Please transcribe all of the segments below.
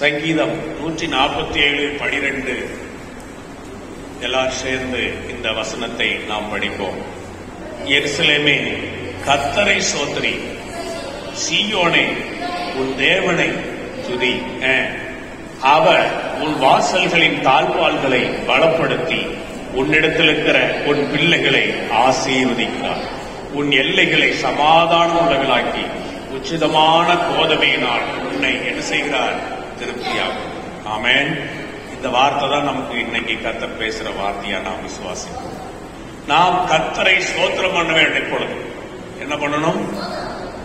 சங்கீதம் 147:12 எல்லாரும் சேர்ந்து இந்த வசனத்தை நாம் படிப்போம். எருசலேமே கர்த்தரை ஸ்தோத்திரி, சீயோனே உன் தேவனை துதி. அவர் உன் வாசல்களின் தாழ்வாள்களை பலப்படுத்தி உன்னிடத்தில் இருக்கிற உன் பிள்ளைகளை ஆசீர்வதிக்கிறார். உன் எல்லைகளை சமாதான உள்ளவர்களாக்கி உச்சிதமான கோதமையினால் உன்னை என்ன செய்கிறார்? திருப்தியாகும். ஆமென். இந்த வார்த்தை தான் நமக்கு இன்னைக்கு கர்த்தர் பேசுற வார்த்தையா நாம் விசுவாசிப்போம். நாம் கர்த்தரை ஸ்தோத்திரம் பண்ண வேண்டும். இப்பொழுது என்ன பண்ணணும்?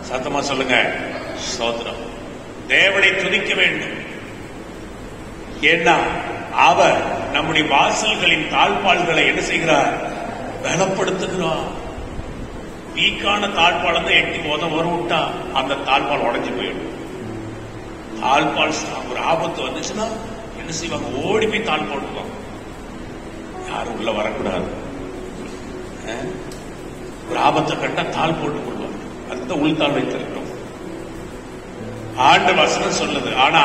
சத்தமா சொல்லுங்க, ஸ்தோத்திரம். தேவனை துதிக்க வேண்டும். ஏன்னா அவர் நம்முடைய வாசல்களின் தாழ்பாள்களை என்ன செய்கிறார்? பலப்படுத்துகிறார். வீக்கான தாழ்பால் தான் எட்டி உதவிட்டா அந்த தாழ்பால் உடஞ்சி போயிடும். தாழ்பால் ஒரு ஆபத்து வந்துச்சுன்னா என்ன செய்வாங்க? ஓடி போய் தாழ் போட்டுவாங்க. யாரும் உள்ள வரக்கூடாது. ஒரு ஆபத்தை கண்டா தாழ் போட்டு கொள்வாங்க. அதுதான் உள்தாள் வைத்திருக்கிறோம். ஆண்டு வசனம் சொல்லுது. ஆனா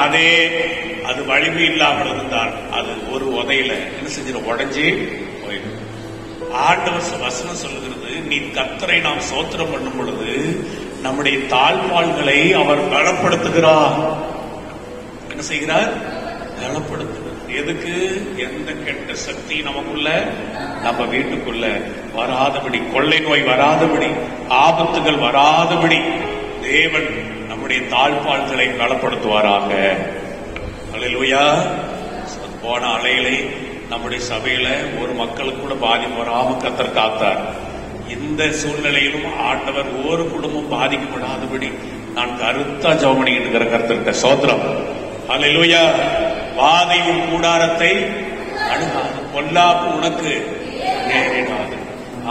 அது வலிமை இல்லாமல் இருந்தால் அது ஒரு உதையில என்ன செஞ்சிடும்? உடஞ்சி போயிடும். ஆண்டு வசனம் சொல்லுகிறது, நீ கர்த்தரை நாம் ஸ்தோத்திரம் பண்ணும் பொழுது நம்முடைய தாழ்பாள்களை அவர் பலப்படுத்துகிறார். என்ன செய்கிறார்? பலப்படுத்துகிறார். எதுக்கு? எந்த கெட்ட சக்தி நமக்குள்ள, நம்ம வீட்டுக்குள்ள வராதபடி, கொள்ளை நோய் வராதபடி, ஆபத்துகள் வராதபடி தேவன் நம்முடைய தாழ்பாள்களை பலப்படுத்துவாராக. அல்லேலூயா. போன அலையிலே நம்முடைய சபையில ஒரு மக்களுக்கு கூட பாதிப்பு வராம கர்த்தர் காத்தார். இந்த சூழ்நிலையிலும் ஆண்டவர் ஒரு குடும்பம் பாதிக்கப்படாதபடி நான் கருத்தா ஜெபம் பண்ணிட்டு இருக்கிற கர்த்தர்கிட்ட ஸ்தோத்திரம். அல்லேலூயா. வாதை உன் கூடாரத்தை அணுகாது, பொல்லாப்பு உனக்கு நேரிடாது.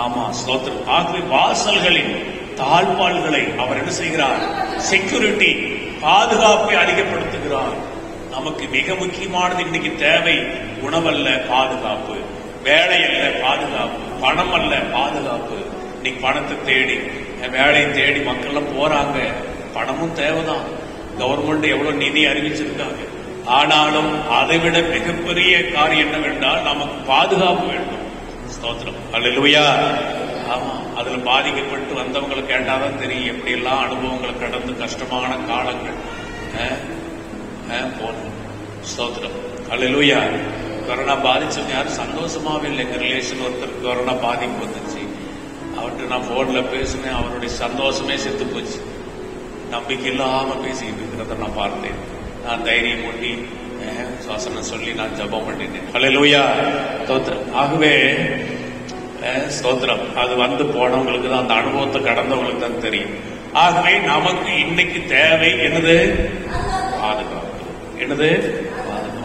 ஆமா, ஸ்தோத்திரம். ஆகவே வாசல்களின் தாழ்பாள்களை அவர் என்ன செய்கிறார்? செக்யூரிட்டி, பாதுகாப்பை அதிகப்படுத்துகிறார். நமக்கு மிக முக்கியமானது இன்னைக்கு தேவை உணவல்ல, பாதுகாப்பு. வேலை அல்ல, பாதுகாப்பு. பணம் அல்ல, பாதுகாப்பு. இன்னைக்கு பணத்தை தேடி, வேலையை தேடி மக்கள்லாம் போறாங்க. பணமும் தேவைதான். கவர்மெண்ட் எவ்வளவு நிதி அறிவிச்சிருக்காங்க. ஆனாலும் அதைவிட மிகப்பெரிய காரியம் என்னவென்றால் நமக்கு பாதுகாப்பு வேண்டும். ஸ்தோத்திரம். அல்லேலூயா. ஆமா, அதுல பாதிக்கப்பட்டு வந்தவங்களை கேட்டாதான் தெரியும் எப்படி எல்லாம் அனுபவங்களை கடந்து கஷ்டமான காலங்கள் போனோம். ஸ்தோத்திரம். அல்லேலூயா. கொரோனா பாதிச்சவங்க யாரும் சந்தோஷமாவே இல்லை. எங்க ரிலேஷன் ஒருத்தருக்கு கொரோனா பாதிப்பு வந்துச்சு. அவர்கிட்ட நான் போன்ல பேசினேன். அவருடைய சந்தோஷமே செத்து போச்சு. நம்பிக்கை இல்லாம பேசிக்கிட்டு இருக்கிறத நான் பார்த்தேன். நான் தைரியம் பண்ணி சுவாசனம் சொல்லி நான் ஜெபம் பண்ணினேன். அல்லேலூயா. ஸ்தோத்திரம். ஆகவே ஸ்தோத்திரம். அது வந்து போனவங்களுக்கு தான், அந்த அனுபவத்தை கடந்தவங்களுக்கு தான் தெரியும். ஆகவே நமக்கு இன்னைக்கு தேவை என்னது? பாதுகாப்பு. என்னது?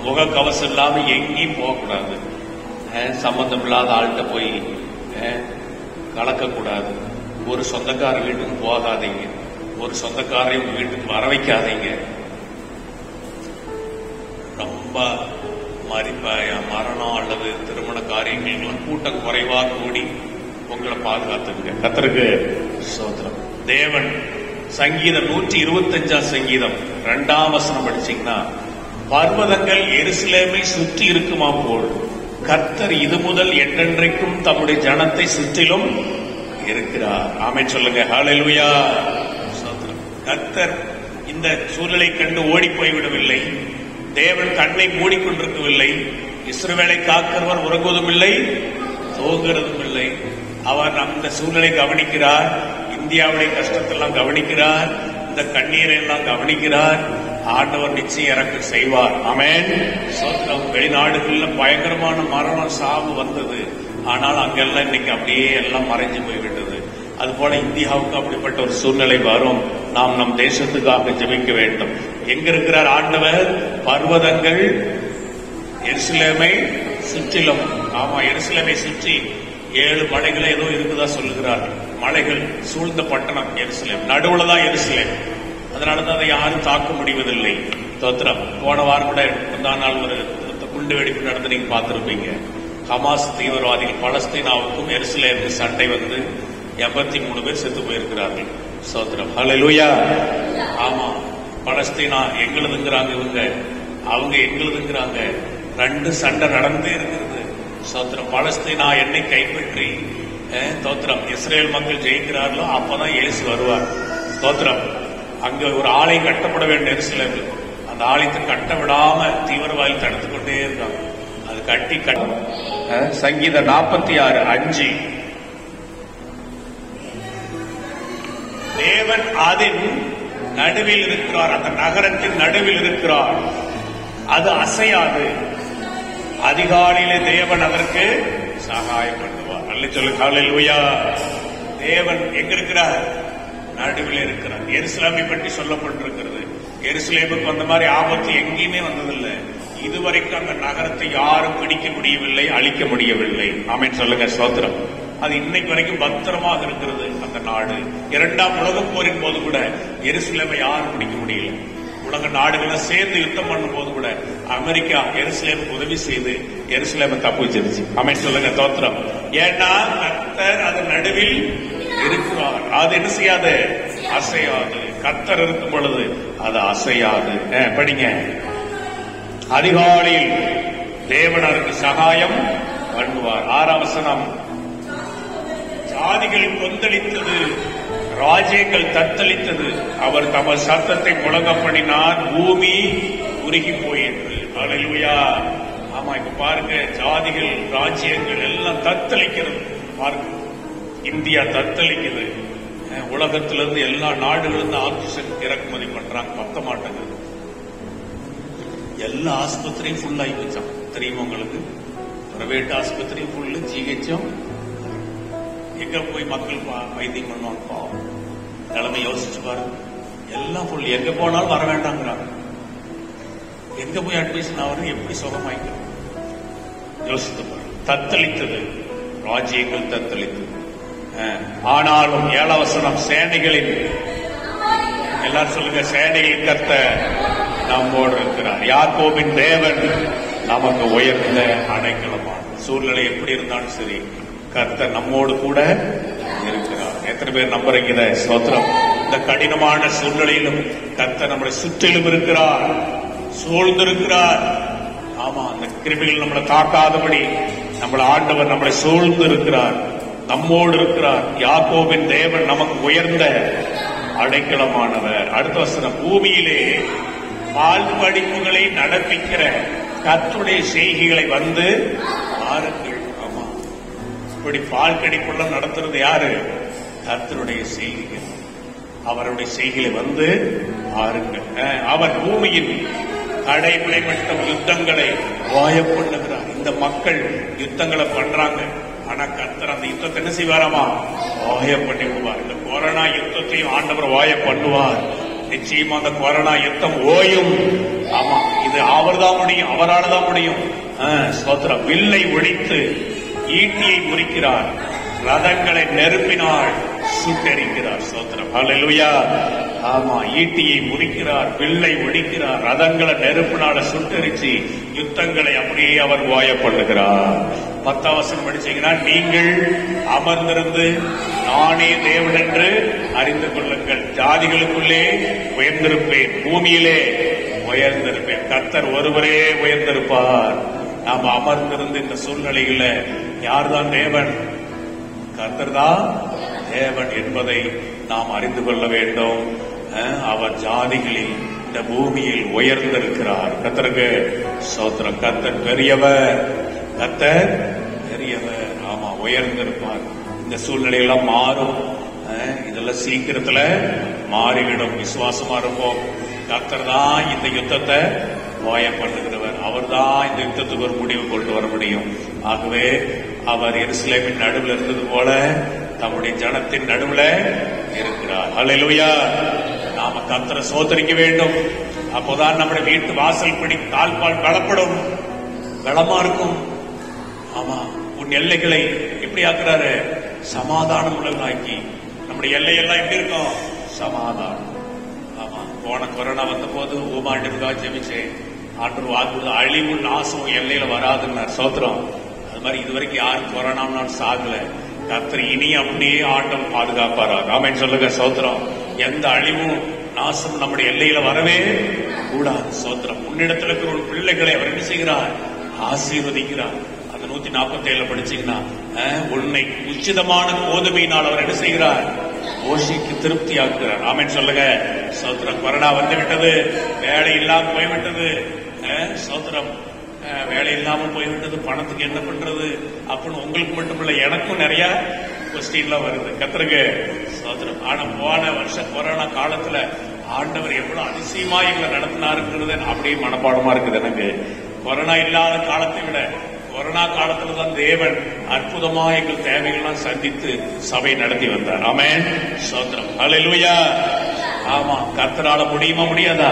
முகக்கவசம் இல்லாம எங்கேயும் போகக்கூடாது. சம்பந்தம் இல்லாத ஆள்கிட்ட போய் கலக்கக்கூடாது. ஒரு சொந்தக்கார வீட்டுக்கு போகாதீங்க. ஒரு சொந்தக்காரை உங்க வீட்டுக்கு வர வைக்காதீங்க. ரொம்ப மரணம் அல்லது திருமண காரியங்கள் கூட்டம் குறைவா கூடி உங்களை பாதுகாத்துங்க. கர்த்தருக்கு ஸ்தோத்திரம். தேவன் சங்கீதம் 125 சங்கீதம் 2 வசனம் படிச்சீங்கன்னா, பர்வதங்கள் எருசலேமை சுற்றி இருக்குமா போல் கர்த்தர் இது முதல் என்றென்றைக்கும் தம்முடைய ஜனத்தை சுற்றிலும் இருக்கிறார். ஆமென் சொல்லுங்க. ஹல்லேலூயா. கர்த்தர் இந்த சூழ்நிலை கண்டு ஓடி போய்விடவில்லை. தேவன் கண்ணை மூடிக்கொண்டிருக்கவில்லை. இஸ்ரவேலை காக்கிறவர் உறங்குவதும் இல்லை, தூங்குறதும் இல்லை. அவர் அந்த சூழ்நிலை கவனிக்கிறார். இந்தியாவுடைய கஷ்டத்தெல்லாம் கவனிக்கிறார். இந்த கண்ணீரை எல்லாம் கவனிக்கிறார். ஆண்டவர் நிச்சயம் இறக்கம் செய்வார். ஆமென். வெளிநாடுகள்ல பயங்கரமான மரணம், சாவு வந்தது. ஆனால் அங்கெல்லாம் இன்னைக்கு அப்படியே எல்லாம் மறைஞ்சு போய்விட்டது. அதுபோல இந்தியாவுக்கு அப்படிப்பட்ட ஒரு சூழ்நிலை வரும். நாம் நம் தேசத்துக்காக ஜெபிக்க வேண்டும். எங்க இருக்கிறார் ஆண்டவர்? பர்வதங்கள் எருசலேமை சுற்றிலும். ஆமா, எருசலேமை சுற்றி 7 மலைகள் ஏதோ இருக்குதா சொல்லுகிறார். மலைகள் சூழ்ந்த பட்டணம் எருசலேம். நடுவுல தான் எருசலேம். அதனாலதான் அதை யாரும் தாக்க முடிவதில்லை. தோத்திரம். போன வாரம் கூட முந்தா நாள் ஒரு குண்டு வெடிப்பு நடந்து நீங்க பார்த்திருப்பீங்க. ஹமாஸ் தீவிரவாதிகள் பலஸ்தீனாவுக்கும் எருசலேமுக்கும் சண்டை வந்து 83 பேர் செத்து போயிருக்கிறார்கள். சோத்திரம். ஹல்லேலூயா. ஆமா, பலஸ்தீனா எங்களுதுங்கிறாங்க இவங்க. அவங்க எங்களுதுங்கிறாங்க. ரெண்டு சண்டை நடந்தே இருக்கிறது. ஸ்தோத்திரம். பலஸ்தீனா என்னை கைப்பற்றி ஸ்தோத்திரம் இஸ்ரேல் மக்கள் ஜெயிக்கிறார்களோ அப்பதான் இயேசு வருவார். ஸ்தோத்திரம். அங்க ஒரு ஆலயம் கட்டப்பட வேண்டும் எருசலேமில். அந்த ஆலயத்தை கட்ட விடாம தீவிரவாதி தடுத்து கொண்டே இருக்காங்க. அது கட்டி சங்கீதம் 46:5 தேவன் அதன் நடுவில் இருக்கிறார். அந்த நகரத்தின் நடுவில் இருக்கிறார். அது அசையாது. அதிகாலையிலே தேவன் அதற்கு சகாயம் பண்ணுவார். அல்ல சொல்லு ஹல்லேலூயா. தேவன் எங்க இருக்கிறார்? நடுவில் இருக்கிறார். எருசலேமை பற்றி சொல்லப்பட்டிருக்கிறது. எருசலேமுக்கு வந்த மாதிரி ஆபத்து எங்கேயுமே வந்ததில்லை. இதுவரைக்கும் அந்த நகரத்தை யாரும் பிடிக்க முடியவில்லை, அழிக்க முடியவில்லை. ஆமென் சொல்லுங்க. ஸ்தோத்திரம். அது இன்னைக்கு வரைக்கும் பத்திரமாக இருக்கிறது அந்த நாடு. இரண்டாம் உலகப் போரின் போது கூட எருசலேமை யாரும் பிடிக்க முடியல. உலக நாடுகளை சேர்ந்து யுத்தம் பண்ணும் போது கூட அமெரிக்கா எருசலேமுக்கு உதவி செய்து எருசலேமை தப்பு வச்சிருச்சு. ஆமென் சொல்லுங்க. ஸ்தோத்திரம். ஏன்னா கர்த்தர் அது நடுவில் இருக்கிறார். அது என்ன செய்யாது? அசையாது. கர்த்தர் இருக்கும் பொழுது அது அசையாது. படிங்க. அதிகாலையில் தேவன் அதற்கு சகாயம் பண்ணுவார். 6ஆம் வசனம். ஜாதிகள் கொந்தளித்தது, ராஜ்யங்கள் தத்தளித்தது. அவர் தமது சத்தத்தை முழங்க பண்ணினார், பூமி உருகி போயிற்று. ஹல்லேலூயா. ஆமா, இப்ப பாருங்க, ஜாதிகள் ராஜ்யங்கள் எல்லாம் தத்தளிக்கிறது. பாருங்க, இந்தியா தத்தளிக்குது. உலகத்திலிருந்து எல்லா நாடுகளிலிருந்து ஆக்சிஜன் இறக்குமதி பண்றாங்க. பத்த மாட்டேங்குது. எல்லா ஆஸ்பத்திரியும் ஃபுல் ஆகி வச்சான். தெரியுமா உங்களுக்கு? பிரைவேட் ஆஸ்பத்திரியும் ஃபுல்லு, ஜிஹெச்சும். எங்க போய் மக்கள் வைத்தியம் பண்ணுவாங்க? நிலைமை யோசிச்சு பாருங்க. எல்லாம் ஃபுல். எங்க போனாலும் வர வேண்டாங்கிறாங்க. எங்க போய் அட்மிஷன் ஆகிறது? எப்படி சுகமாய்க்க? யோசித்து பாருங்க. தத்தளித்தது, ராஜ்யங்கள் தத்தளித்தது. ஆனாலும் 7ஆம் வசனம். சேனைகளின், எல்லாரும் சொல்லுங்க, சேனைகளின் கர்த்தர் நம்மோடு இருக்கிறார். யாக்கோபின் தேவன் நமக்கு உயர்ந்த அடைக்கலமான. சூழ்நிலை எப்படி இருந்தாலும் சரி, கர்த்தர் நம்மோடு கூட இருக்கிறார். எத்தனை பேர் நம்புறீங்க? ஸ்தோத்திரம். இந்த கடினமான சூழ்நிலையிலும் கர்த்தர் நம்மளை சுற்றிலும் இருக்கிறார், சூழ்ந்திருக்கிறார். ஆமா, அந்த கிருமிகள் நம்மளை தாக்காதபடி நம்மளை ஆண்டவர் நம்மளை சூழ்ந்து இருக்கிறார், நம்மோடு இருக்கிறார். யாக்கோபின் தேவன் நமக்கு உயர்ந்த அடைக்கலமானவர். அடுத்த வசனம். பூமியிலே பால் படிப்புகளை நடப்பிக்கிற கர்த்தருடைய செய்கைகளை வந்து பாருங்கள். ஆமா, இப்படி பால் கடிப்புள்ள நடத்துறது யாரு? கர்த்தருடைய செய்கைகள். அவருடைய செய்கைகளை வந்து பாருங்கள். அவர் பூமியின் கடைபிடிப்பட்ட யுத்தங்களை வாய பண்ணுகிறார். இந்த மக்கள் யுத்தங்களை பண்றாங்க. ஆனா கர்த்தர் அந்த யுத்தத்தை என்ன செய்வாராமா? வாய பண்ணி விடுவார். இந்த கொரோனா யுத்தத்தையும் ஆண்டவர் வாய பண்ணுவார். நிச்சயமா அந்த கொரோனா யுத்தம் ஓயும். ஆமா, இது அவர்தான் முடியும், அவரால் தான் முடியும். ஸ்தோத்திரம். வில்லை ஒழித்து ஈட்டியை முறிக்கிறார், ரதங்களை நெருப்பினால் சுட்டெரிக்கிறார். ஸ்தோத்திரம். ஹல்லேலூயா. ஆமா, ஈட்டியை முறிக்கிறார், வில்லை ஒழிக்கிறார், ரதங்களை நெருப்பினால சுட்டெரிச்சு யுத்தங்களை அப்படியே அவர் வாய பண்ணுகிறார். 10ஆம் வசனம் படிச்சீங்கன்னா, நீங்கள் அமர்ந்திருந்து நானே தேவன் என்று அறிந்து கொள்ளுங்கள். ஜாதிகளுக்குள்ளே உயர்ந்திருப்பேன், பூமியிலே உயர்ந்திருப்பேன். கர்த்தர் ஒருவரே உயர்ந்திருப்பார். நாம் அமர்ந்திருந்து இந்த சூழ்நிலையில யார்தான் தேவன்? கர்த்தர் தான் தேவன் என்பதை நாம் அறிந்து கொள்ள வேண்டும். அவர் ஜாதிகளில் இந்த பூமியில் உயர்ந்திருக்கிறார். கர்த்தருக்கு ஸ்தோத்திரம். கர்த்தர் பெரியவர், கர்த்தர் பெரியவர். ஆமா, உயர்ந்திருப்பார். இந்த சூழ்நிலையெல்லாம் மாறும். இதெல்லாம் சீக்கிரத்துல மாறிவிடும். விசுவாசமா இருப்போம். கர்த்தர் தான் இந்த யுத்தத்தை வாய பண்ணுகிறவர். அவர் தான் இந்த யுத்தத்துக்கு ஒரு முடிவு கொண்டு வர முடியும். ஆகவே அவர் எருசலேமின் நடுவில் இருந்தது போல தம்முடைய ஜனத்தின் நடுவில் இருக்கிறார். ஹல்லேலூயா. நாம கர்த்தரை சோதரிக்க வேண்டும். அப்போதான் நம்முடைய வீட்டு வாசல் படி தாழ்பால் பலப்படும், பலமா இருக்கும். ஆமா, உன் எல்லைகளை எப்படி ஆக்குறாரு? சமாதானம் உள்ளதாக்கி. நம்முடைய எல்லையெல்லாம் எப்படி இருக்கும்? சமாதானம். ஆமா, போன கொரோனா வந்த போது ஊமாண்டிற்காக ஜெபிச்சேன். ஆண்டு வாக்கு அழிவு நாசம் எல்லையில வராதுன்னார். சோத்திரம். அது மாதிரி இதுவரைக்கும் யாரும் கொரோனான்னு சாகல. கர்த்தர் இனி அப்படியே ஆண்டவர் பாதுகாப்பாரா? ஆமென் சொல்லுங்க. சோத்திரம். எந்த அழிவும் நாசம் நம்முடைய எல்லையில வரவே கூடாது. சோத்திரம். உன்னிடத்தில் இருக்கிற ஒரு பிள்ளைகளை அவர் என்ன செய்கிறார்? ஆசீர்வதிக்கிறார். அது 147 படிச்சீங்கன்னா, உன்னை உச்சிதமான கோதுமையினால் அவர் என்ன செய்கிறார்? போஷிக்கு திருப்தி ஆக்குகிறார். ஆமென் சொல்லுங்க. சோத்திரம். கொரோனா வந்து விட்டது, வேலை இல்லாம போய்விட்டது. சோத்திரம். வேலை இல்லாமல் போய்விட்டது, பணத்துக்கு என்ன பண்றது அப்படின்னு உங்களுக்கு மட்டுமில்ல, எனக்கும் நிறைய கொஸ்டின்லாம் வருது. கர்த்தருக்கு சோத்திரம். ஆனா போன வருஷம் கொரோனா காலத்துல ஆண்டவர் எவ்வளவு அதிசயமா எங்களை நடத்தினாருங்கிறது அப்படியே மனப்பாடமா இருக்குது எனக்கு. கொரோனா இல்லாத காலத்தை விட கொரோனா காலத்துல தான் தேவன் அற்புதமா எங்கள் தேவைகள்லாம் சந்தித்து சபை நடத்தி வந்தார். ஆமென். சோத்திரம். ஹல்லேலூயா. ஆமா, கர்த்தரால முடியுமா முடியாதா?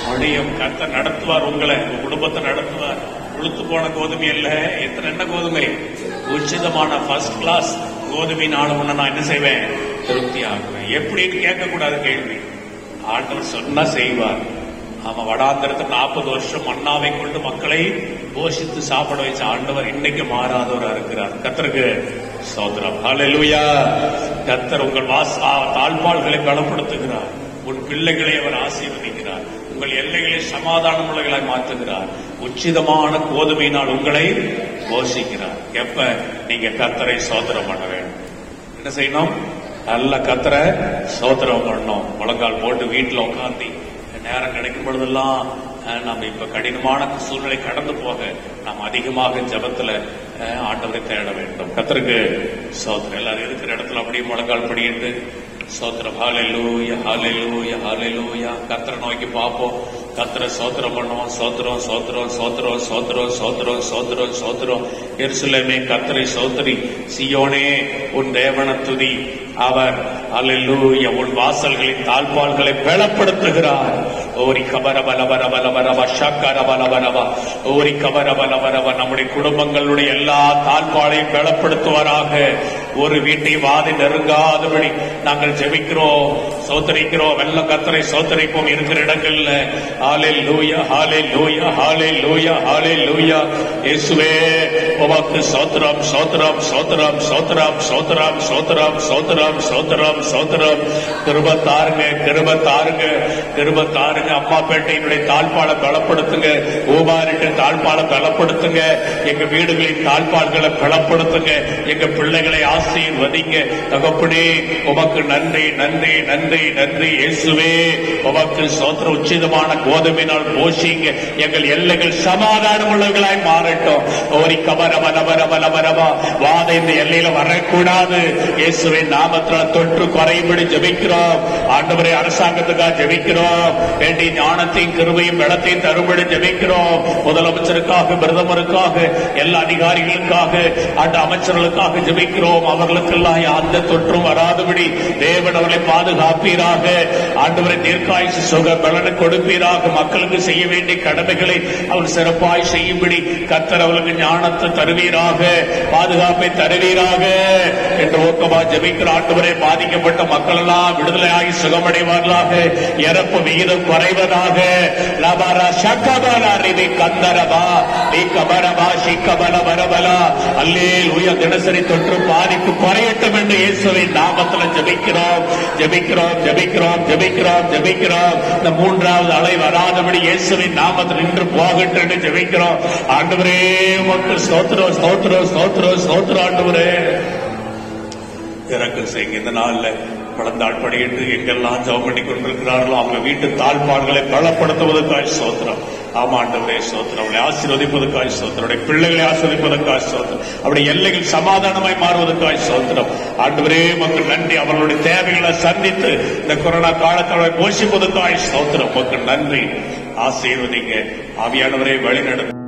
முடியும். கர்த்தர் நடத்துவார், உங்களை உங்க குடும்பத்தை நடத்துவார். உளுத்து போன கோதுமை அல்ல, எத்தனை என்ன கோதுமை? உச்சிதமான ஃபர்ஸ்ட் கிளாஸ் கோதுமையினால ஒண்ணு நான் என்ன செய்வேன்? திருப்தி ஆகுவேன். எப்படின்னு கேட்க கூடாது கேள்வி. ஆண்டவர் சொன்னா செய்வார். ஆமா, வடாந்திரத்தில் 40 வருஷம் மன்னாவை கொண்டு மக்களை போஷித்து சாப்பிட வச்ச ஆண்டவர் இன்னைக்கு மாறாதவரா இருக்கிறார். கர்த்தருக்கு ஸ்தோத்திரம். ஹல்லேலூயா. கர்த்தர் உங்கள் தாழ்பாள்களை பலப்படுத்துகிறார். உன் பிள்ளைகளை அவர் ஆசீர்வதிக்கிறார். உங்கள் எல்லைகளை சமாதானம் உள்ளவர்களாய் மாற்றுகிறார். உச்சிதமான கோதுமையினால் உங்களை போஷிக்கிறார். எப்ப நீங்க கர்த்தரை ஸ்தோத்திரம் பண்ண வேண்டும். என்ன செய்யணும்? நல்ல கர்த்தரை ஸ்தோத்திரம் பண்ணணும். முழங்கால் போட்டு வீட்டுல உட்கார்ந்து நேரம் கிடைக்கும் பொழுதெல்லாம் நம்ம இப்ப கடினமான சூழ்நிலை கடந்து போக நாம் அதிகமாக ஜெபத்துல ஆண்டவரை தேட வேண்டும். கர்த்தருக்கு ஸ்தோத்திரம். எல்லாரும் இருக்கிற இடத்துல அப்படியே முழங்கால் படிட்டு ஸ்தோத்திரம். ஹல்லேலூயா, ஹல்லேலூயா, ஹல்லேலூயா. கர்த்தரை நோக்கி பார்ப்போம். கர்த்தரை ஸ்தோத்திரம் பண்ணுவோம். ஸ்தோத்திரம், ஸ்தோத்திரம், ஸ்தோத்திரம், ஸ்தோத்திரம், ஸ்தோத்திரம், ஸ்தோத்திரம், ஸ்தோத்திரம். எருசலேமே கர்த்தரை ஸ்தோத்திரி, சீயோனே உன் தேவனை துதி. அவர் ஹல்லேலூயா உன் வாசல்களின் தாழ்பாள்களை பலப்படுத்துகிறார். ஓரி கபர பலபர பலபரவ ஷக்கர பலபரவ ஓரி கபர பலபரவ. நம்முடைய குடும்பங்களுடைய எல்லா தாழ்பாளையும் பலப்படுத்துவாராக. ஒரு வீட்டை வாதி நெருங்காதபடி நாங்கள் ஜெபிக்கிறோம், சோத்தரிக்கிறோம். வெள்ள கர்த்தரை சோத்தரிப்போம் இருக்கிற இடங்கள்ல. ஹல்லேலூயா, ஹல்லேலூயா, ஹல்லேலூயா, ஹல்லேலூயா. இயேசுவே உமக்கு ஸ்தோத்திரம், ஸ்தோத்திரம், ஸ்தோத்திரம், ஸ்தோத்திரம், ஸ்தோத்திரம், ஸ்தோத்திரம், ஸ்தோத்திரம், ஸ்தோத்திரம், ஸ்தோத்திரம். கிருபை தாருங்க, கிருபை தாருங்க, கிருபை தாருங்க. அம்மாப்பேட்டையினுடைய தாழ்பாளை பலப்படுத்துங்க. ஊபாரிட்டு தாழ்பாளை பலப்படுத்துங்க. எங்க வீடுகளின் தாழ்பாள்களை பலப்படுத்துங்க. எங்க பிள்ளைகளை ஆசீர்வதிங்க. தகப்பனே உமக்கு நன்றி, நன்றி, நன்றி, நன்றி. இயேசுவே உமக்கு ஸ்தோத்திரம். உச்சிதமான கோதுமையினால் போஷிங்க. எங்கள் எல்லைகள் சமாதானம் உள்ளவர்களாய் மாறட்டும். ஓரி கபர பலபர பலபரவா. வாத இந்த எல்லையில வரக்கூடாது. இயேசுவின் நாமத்தில் தொற்று குறையும்படி ஜெபிக்கிறோம். ஆண்டவரே அரசாங்கத்துக்காக ஜெபிக்கிறோம். வேண்டிய ஞானத்தையும் கிருபையும் பலத்தையும் தரும்படி ஜெபிக்கிறோம். முதலமைச்சருக்காக, பிரதமருக்காக, எல்லா அதிகாரிகளுக்காக, அந்த அமைச்சர்களுக்காக ஜெபிக்கிறோம். அவர்களுக்கெல்லாம் அந்த தொற்றும் வராதபடி தேவன் அவர்களை பாதுகாப்பீராக. ஆண்டவரை தீர்க்காயுசு சுக பலனை கொடுப்பீராக. மக்களுக்கு செய்ய வேண்டிய கடமைகளை அவர் சிறப்பாய் செய்யும்படி கர்த்தர் அவர்களுக்கு ஞானத்தை தருவீராக, பாதுகாப்பை தருவீராக என்று ஊக்கமா ஜெபிக்கிற ஆண்டவரை பாதிக்கப்பட்ட மக்கள் எல்லாம் விடுதலையாகி சுகமடைவார்களாக. இறப்பு விகிதம் குறைவதாக. லபரா ஷக்கபரா ரிவி கந்தரபா நீ கபரபா ஷிக்கபல வரபலா. அல்லேலூயா. தினசரி தொற்று பாதிப்பு குறையட்டும் என்று இயேசுவின் நாமத்தில் ஜெபிக்கிறோம், ஜெபிக்கிறோம், ஜெபிக்கிறோம், ஜெபிக்கிறோம், ஜெபிக்கிறோம். இந்த 3வது அலை வராதபடி இயேசுவின் நாமத்தில் நின்று போகட்டும் என்று ஜெபிக்கிறோம். ஆண்டவரே உமக்கு ஸ்தோத்திரம், ஸ்தோத்திரம், ஸ்தோத்திரம், ஸ்தோத்திரம். ஆண்டவரே இறக்கம் செய்யுங்க. இந்த நாள்ல பழந்தாள் படியிட்டு எங்கெல்லாம் ஜெபம் பண்ணி கொண்டிருக்கிறார்களோ அவங்க வீட்டு தாழ்பாடுகளை பலப்படுத்துவதற்காக ஸ்தோத்திரம். ஆமா ஆண்டவரே ஸ்தோத்திரம். அவளை ஆசீர்வதிப்பதற்காக ஸ்தோத்திரம். அவருடைய பிள்ளைகளை ஆசீர்வதிப்பதற்காக ஸ்தோத்திரம். அவருடைய எல்லைகள் சமாதானமாய் மாறுவதற்காக ஸ்தோத்திரம். ஆண்டவரே மக்கள் நன்றி. அவர்களுடைய தேவைகளை சந்தித்து இந்த கொரோனா காலத்தை போஷிப்பதற்காக ஸ்தோத்திரம். மக்கள் நன்றி. ஆசீர்வதிங்க. ஆவியானவரை வழி நடத்த